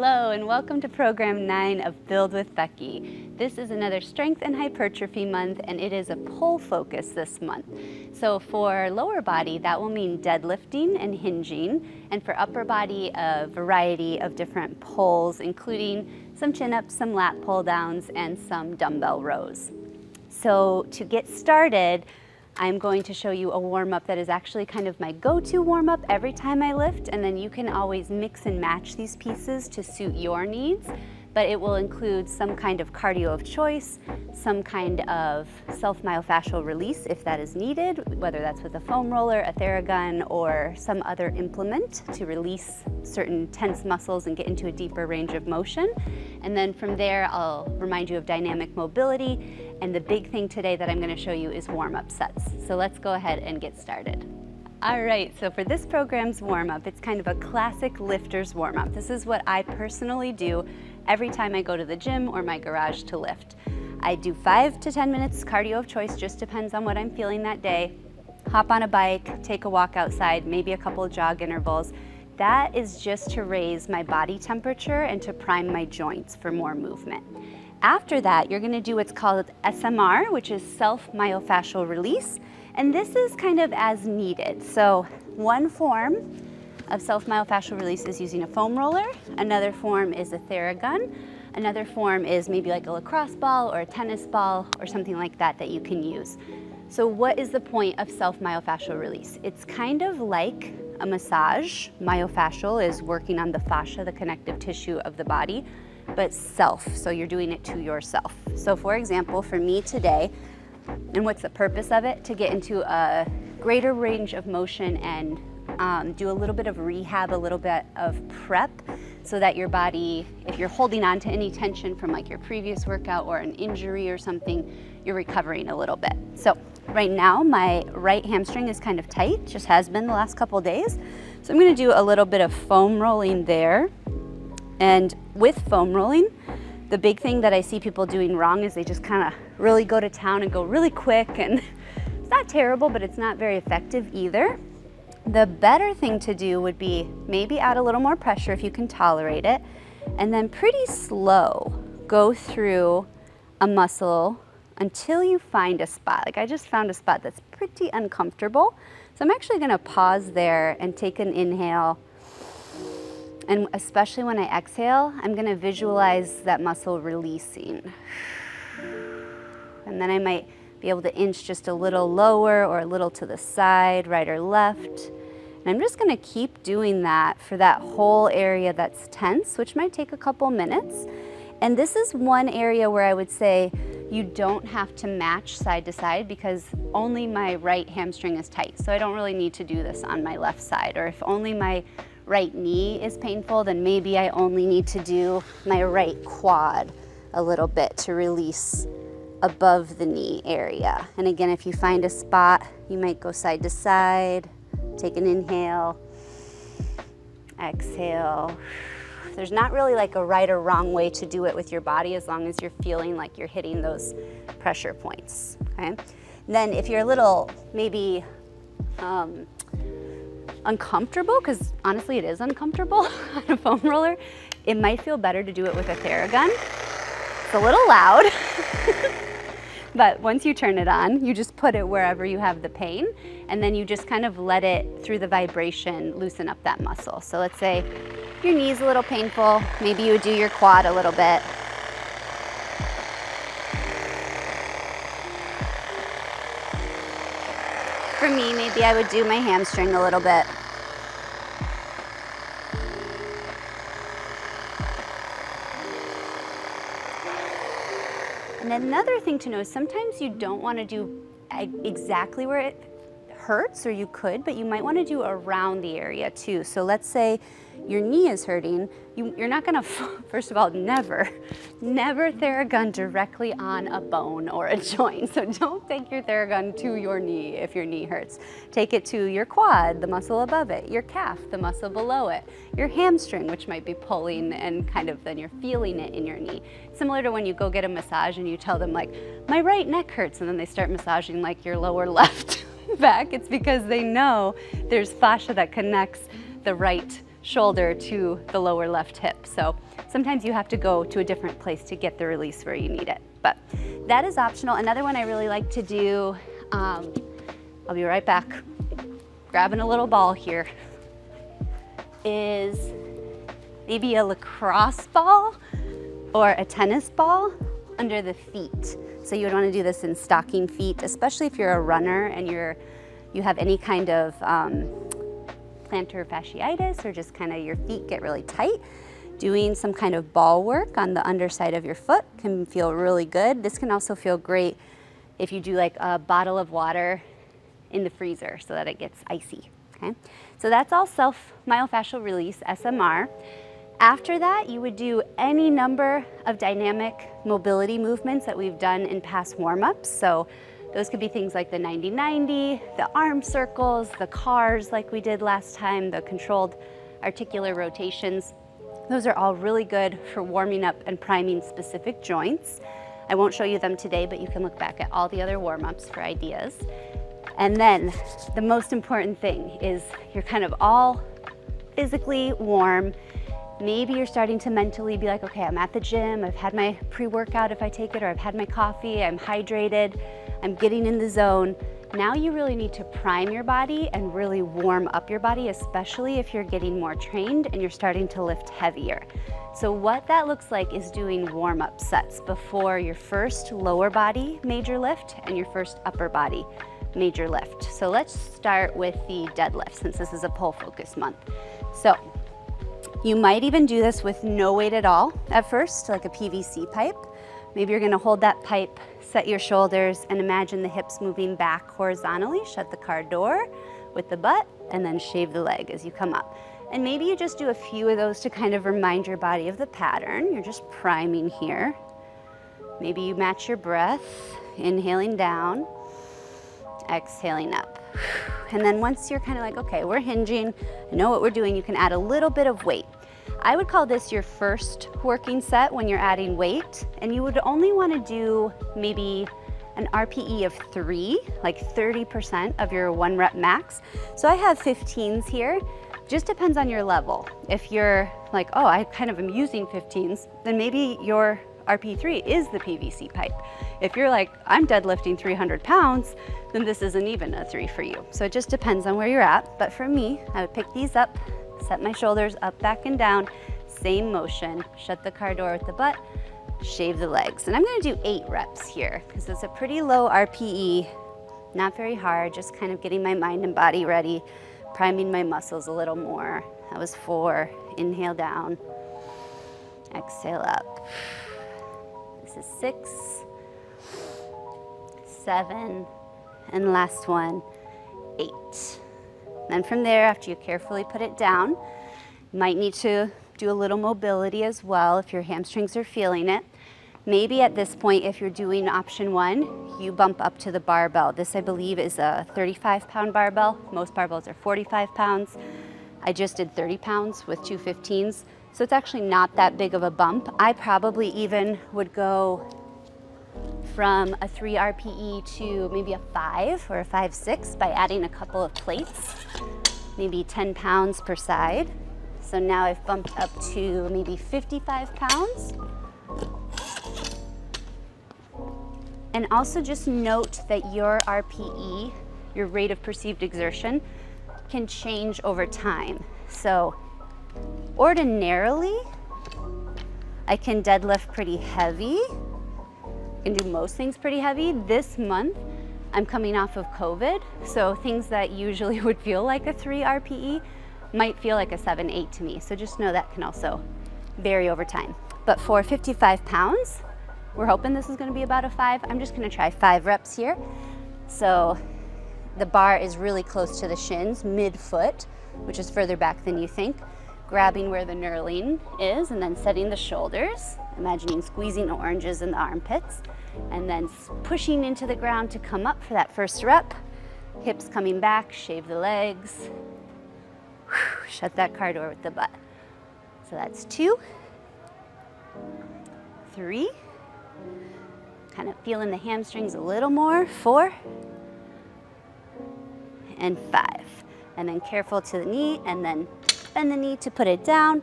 Hello and welcome to program 9 of Build with Becky. This is another strength and hypertrophy month, and it is a pull focus this month. So for lower body, that will mean deadlifting and hinging, and for upper body, a variety of different pulls, including some chin-ups, some lat pull-downs, and some dumbbell rows. So to get started, I'm going to show you a warm-up that is actually kind of my go-to warm-up every time I lift, and then you can always mix and match these pieces to suit your needs, but it will include some kind of cardio of choice, some kind of self-myofascial release if that is needed, whether that's with a foam roller, a Theragun, or some other implement to release certain tense muscles and get into a deeper range of motion. And then from there, I'll remind you of dynamic mobility. And the big thing today that I'm going to show you is warm-up sets. So let's go ahead and get started. All right, so for this program's warm-up, it's kind of a classic lifter's warm-up. This is what I personally do every time I go to the gym or my garage to lift. I do 5 to 10 minutes cardio of choice, just depends on what I'm feeling that day. Hop on a bike, take a walk outside, maybe a couple of jog intervals. That is just to raise my body temperature and to prime my joints for more movement. After that, you're gonna do what's called SMR, which is self-myofascial release. And this is kind of as needed. So one form of self-myofascial release is using a foam roller. Another form is a Theragun. Another form is maybe like a lacrosse ball or a tennis ball or something like that that you can use. So what is the point of self-myofascial release? It's kind of like a massage. Myofascial is working on the fascia, the connective tissue of the body, but self, so you're doing it to yourself. So for example, for me today, and what's the purpose of it? To get into a greater range of motion and do a little bit of rehab, a little bit of prep, so that your body, if you're holding on to any tension from like your previous workout or an injury or something, you're recovering a little bit. So right now, my right hamstring is kind of tight, just has been the last couple days. So I'm gonna do a little bit of foam rolling there. And with foam rolling, the big thing that I see people doing wrong is they just kind of really go to town and go really quick, and it's not terrible, but it's not very effective either. The better thing to do would be maybe add a little more pressure if you can tolerate it, and then pretty slow go through a muscle until you find a spot. Like I just found a spot that's pretty uncomfortable. So I'm actually gonna pause there and take an inhale. And especially when I exhale, I'm gonna visualize that muscle releasing. And then I might be able to inch just a little lower or a little to the side, right or left. And I'm just gonna keep doing that for that whole area that's tense, which might take a couple minutes. And this is one area where I would say you don't have to match side to side, because only my right hamstring is tight. So I don't really need to do this on my left side. Or if only my right knee is painful, then maybe I only need to do my right quad a little bit to release above the knee area. And again, if you find a spot, you might go side to side, take an inhale, exhale. There's not really like a right or wrong way to do it with your body, as long as you're feeling like you're hitting those pressure points, okay? And then if you're a little maybe uncomfortable, because honestly it is uncomfortable on a foam roller, it might feel better to do it with a Theragun. It's a little loud, but once you turn it on, you just put it wherever you have the pain, and then you just kind of let it, through the vibration, loosen up that muscle. So let's say your knee's a little painful, maybe you would do your quad a little bit. For me, maybe I would do my hamstring a little bit. And another thing to know is sometimes you don't want to do exactly where it hurts, or you could, but you might want to do around the area too. So let's say your knee is hurting, you're not gonna, first of all, never Theragun directly on a bone or a joint. So don't take your Theragun to your knee if your knee hurts. Take it to your quad, the muscle above it, your calf, the muscle below it, your hamstring, which might be pulling, and kind of then you're feeling it in your knee. Similar to when you go get a massage and you tell them like, my right neck hurts, and then they start massaging like your lower left back. It's because they know there's fascia that connects the right shoulder to the lower left hip. So sometimes you have to go to a different place to get the release where you need it. But that is optional. Another one I really like to do, I'll be right back, grabbing a little ball here, is maybe a lacrosse ball or a tennis ball under the feet. So you would want to do this in stocking feet, especially if you're a runner and you have any kind of plantar fasciitis or just kind of your feet get really tight. Doing some kind of ball work on the underside of your foot can feel really good. This can also feel great if you do like a bottle of water in the freezer so that it gets icy, okay? So that's all self-myofascial release, SMR. After that, you would do any number of dynamic mobility movements that we've done in past warm-ups. So those could be things like the 90-90, the arm circles, the cars like we did last time, the controlled articular rotations. Those are all really good for warming up and priming specific joints. I won't show you them today, but you can look back at all the other warm-ups for ideas. And then the most important thing is you're kind of all physically warm. Maybe you're starting to mentally be like, okay, I'm at the gym, I've had my pre-workout if I take it, or I've had my coffee, I'm hydrated, I'm getting in the zone. Now you really need to prime your body and really warm up your body, especially if you're getting more trained and you're starting to lift heavier. So what that looks like is doing warm-up sets before your first lower body major lift and your first upper body major lift. So let's start with the deadlift since this is a pull focus month. So you might even do this with no weight at all at first, like a PVC pipe. Maybe you're gonna hold that pipe, set your shoulders, and imagine the hips moving back horizontally. Shut the car door with the butt, and then shave the leg as you come up. And maybe you just do a few of those to kind of remind your body of the pattern. You're just priming here. Maybe you match your breath, inhaling down, exhaling up. And then once you're kind of like, okay, we're hinging, I know what we're doing, you can add a little bit of weight. I would call this your first working set when you're adding weight, and you would only want to do maybe an RPE of 3, like 30% of your 1 rep max. So I have 15s here. Just depends on your level. If you're like, oh, I kind of am using 15s, then maybe your RP3 is the PVC pipe. If you're like, I'm deadlifting 300 pounds, then this isn't even a 3 for you. So it just depends on where you're at. But for me, I would pick these up, set my shoulders up, back, and down, same motion, shut the car door with the butt, shave the legs. And I'm gonna do 8 reps here because it's a pretty low RPE, not very hard, just kind of getting my mind and body ready, priming my muscles a little more. That was 4, inhale down, exhale up. This is 6, 7, and last one, 8. Then from there, after you carefully put it down, you might need to do a little mobility as well if your hamstrings are feeling it. Maybe at this point, if you're doing option 1, you bump up to the barbell. This, I believe, is a 35-pound barbell. Most barbells are 45 pounds. I just did 30 pounds with 2 15s. So it's actually not that big of a bump. I probably even would go from a 3 RPE to maybe a 5 or a 5-6 by adding a couple of plates, maybe 10 pounds per side. So now I've bumped up to maybe 55 pounds. And also just note that your RPE, your rate of perceived exertion, can change over time. So ordinarily, I can deadlift pretty heavy. I can do most things pretty heavy. This month, I'm coming off of COVID, so things that usually would feel like a 3 RPE might feel like a 7, 8 to me. So just know that can also vary over time. But for 55 pounds, we're hoping this is gonna be about a 5. I'm just gonna try 5 reps here. So the bar is really close to the shins, mid-foot, which is further back than you think. Grabbing where the knurling is and then setting the shoulders, imagining squeezing oranges in the armpits, and then pushing into the ground to come up for that first rep. Hips coming back, shave the legs. Shut that car door with the butt. So that's 2, 3, kind of feeling the hamstrings a little more, 4, and 5. And then careful to the knee, and then bend the knee to put it down.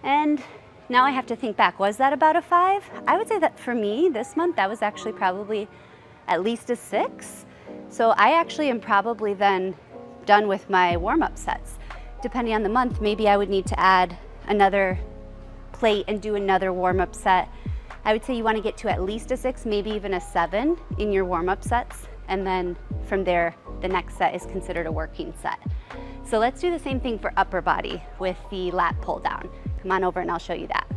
And now I have to think back, was that about a 5? I would say that for me this month, that was actually probably at least a 6. So I actually am probably then done with my warm-up sets. Depending on the month, maybe I would need to add another plate and do another warm-up set. I would say you want to get to at least a 6, maybe even a 7 in your warm-up sets. And then from there, the next set is considered a working set. So let's do the same thing for upper body with the lat pull down. Come on over and I'll show you that.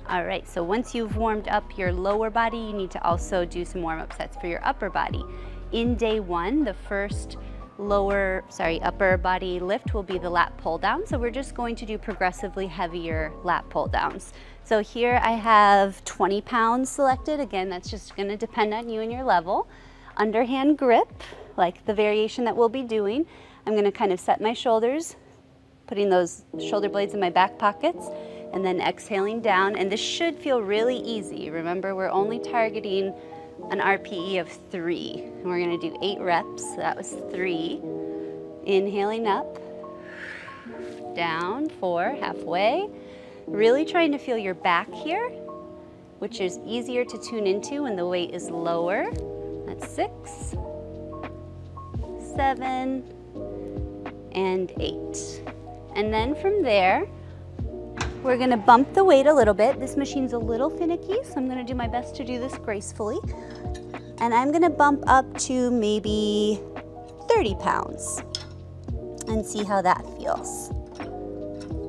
All right, so once you've warmed up your lower body, you need to also do some warm-up sets for your upper body. In day 1, the first upper body lift will be the lat pull down. So we're just going to do progressively heavier lat pull downs. So here I have 20 pounds selected. Again, that's just gonna depend on you and your level. Underhand grip, like the variation that we'll be doing. I'm gonna kind of set my shoulders, putting those shoulder blades in my back pockets, and then exhaling down. And this should feel really easy. Remember, we're only targeting an RPE of 3. And we're gonna do 8 reps, so that was 3. Inhaling up, down, 4, halfway. Really trying to feel your back here, which is easier to tune into when the weight is lower. That's 6, 7, and 8. And then from there, we're gonna bump the weight a little bit. This machine's a little finicky, so I'm gonna do my best to do this gracefully. And I'm gonna bump up to maybe 30 pounds and see how that feels.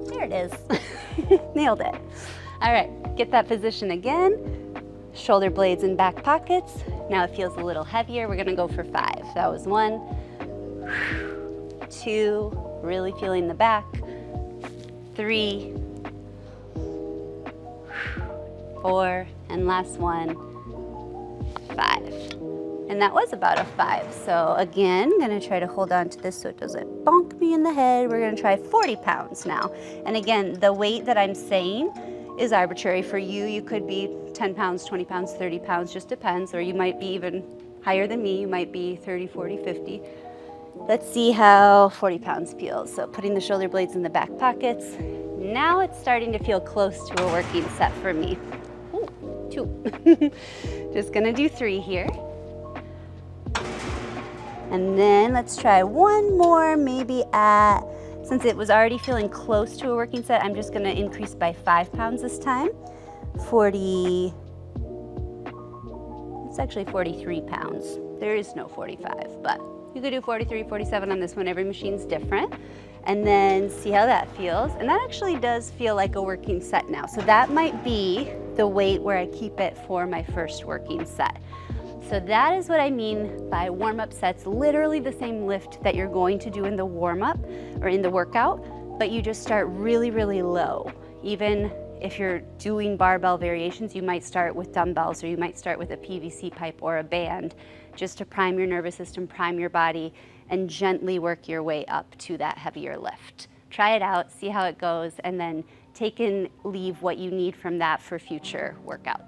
There it is, nailed it. All right, get that position again. Shoulder blades in back pockets. Now it feels a little heavier. We're gonna go for 5. That was 1, 2, really feeling the back, 3, 4, and last one, 5. And that was about a 5. So again, I'm gonna try to hold on to this so it doesn't bonk me in the head. We're gonna try 40 pounds now. And again, the weight that I'm saying is arbitrary for you. You could be 10 pounds, 20 pounds, 30 pounds, just depends. Or you might be even higher than me. You might be 30, 40, 50. Let's see how 40 pounds feels. So putting the shoulder blades in the back pockets. Now it's starting to feel close to a working set for me. Ooh, 2. Just gonna do 3 here. And then let's try one more, maybe since it was already feeling close to a working set, I'm just gonna increase by 5 pounds this time. 40, it's actually 43 pounds. There is no 45, but you could do 43, 47 on this one. Every machine's different. And then see how that feels. And that actually does feel like a working set now. So that might be the weight where I keep it for my first working set. So that is what I mean by warm-up sets, literally the same lift that you're going to do in the warm-up or in the workout, but you just start really, really low. Even if you're doing barbell variations, you might start with dumbbells or you might start with a PVC pipe or a band just to prime your nervous system, prime your body, and gently work your way up to that heavier lift. Try it out, see how it goes, and then take and leave what you need from that for future workouts.